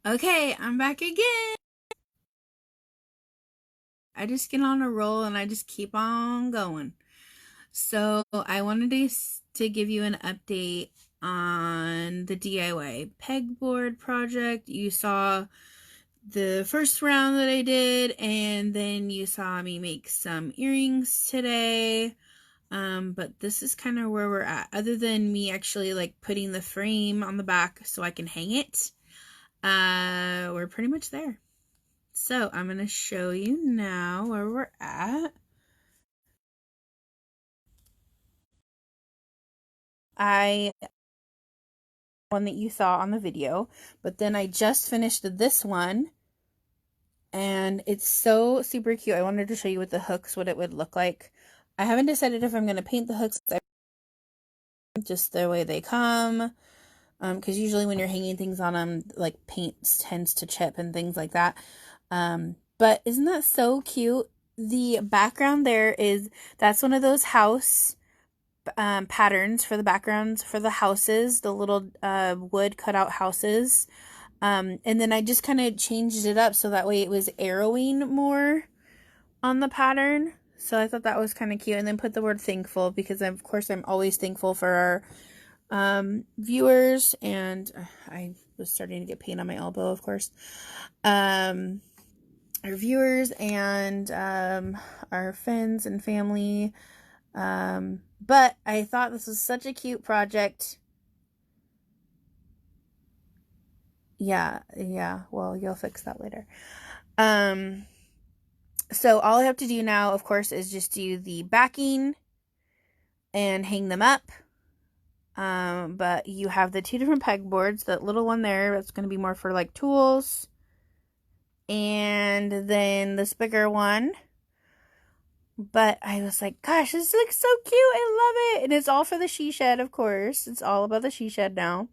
Okay, I'm back again. I just get on a roll and I just keep on going. So, I wanted to give you an update on the DIY pegboard project. You saw the first round that I did, and then you saw me make some earrings today. But this is kind of where we're at. Other than me actually like putting the frame on the back so I can hang it, we're pretty much there. So I'm going to show you now where we're at. I one that you saw on the video, but then I just finished this one and it's so super cute. I wanted to show you with the hooks what it would look like. I haven't decided if I'm going to paint the hooks just the way they come, because usually when you're hanging things on them, like paint tends to chip and things like that. But isn't that so cute? The background there that's one of those house patterns for the backgrounds for the houses, the little wood cutout houses. And then I just kind of changed it up so that way it was arrowing more on the pattern. So I thought that was kind of cute. And then put the word thankful because of course I'm always thankful for our viewers. And I was starting to get pain on my elbow, of course. Our viewers and our friends and family. But I thought this was such a cute project. Yeah. Well, you'll fix that later. So all I have to do now, of course, is just do the backing and hang them up. But you have the two different pegboards. That little one there, that's going to be more for like tools. And then this bigger one. But I was like, gosh, this looks so cute. I love it. And it's all for the she shed, of course. It's all about the she shed now.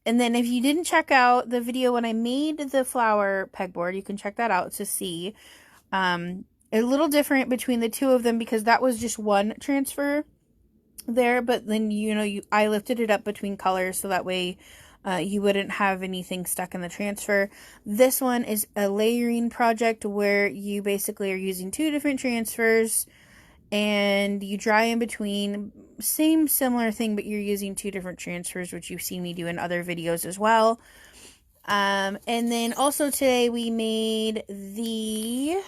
And then if you didn't check out the video when I made the flower pegboard, you can check that out to see. A little different between the two of them because that was just one transfer there. But then, I lifted it up between colors so that way you wouldn't have anything stuck in the transfer. This one is a layering project where you basically are using two different transfers and you dry in between. Same similar thing, but you're using two different transfers, which you've seen me do in other videos as well. And then also today we made the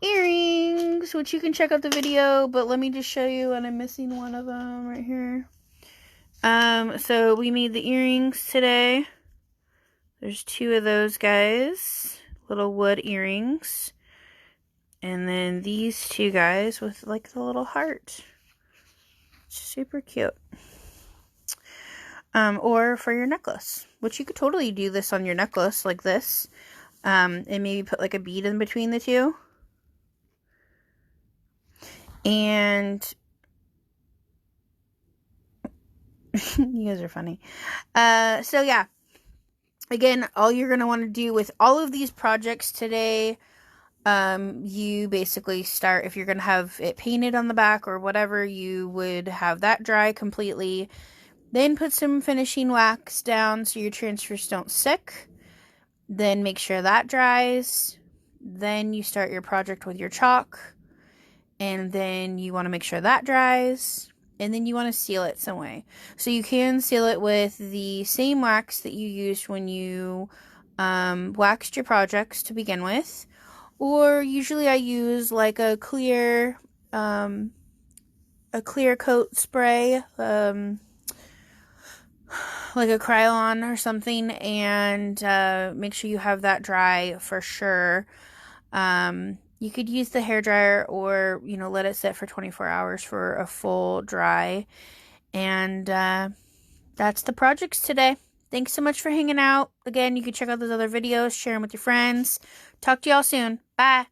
earrings, which you can check out the video, but let me just show you, and I'm missing one of them right here. So we made the earrings today. There's two of those guys, little wood earrings. And then these two guys with like the little heart. Super cute. Or for your necklace, which you could totally do this on your necklace like this. And maybe put like a bead in between the two. And you guys are funny. So yeah. Again, all you're going to want to do with all of these projects today, you basically start, if you're going to have it painted on the back or whatever, you would have that dry completely. Then put some finishing wax down so your transfers don't stick. Then make sure that dries. Then you start your project with your chalk. And then you want to make sure that dries. And then you want to seal it some way. So you can seal it with the same wax that you used when you waxed your projects to begin with. Or usually I use like a clear coat spray, like a Krylon or something, and make sure you have that dry for sure. You could use the hairdryer or, let it sit for 24 hours for a full dry. And that's the projects today. Thanks so much for hanging out. Again, you can check out those other videos, share them with your friends. Talk to y'all soon. Bye.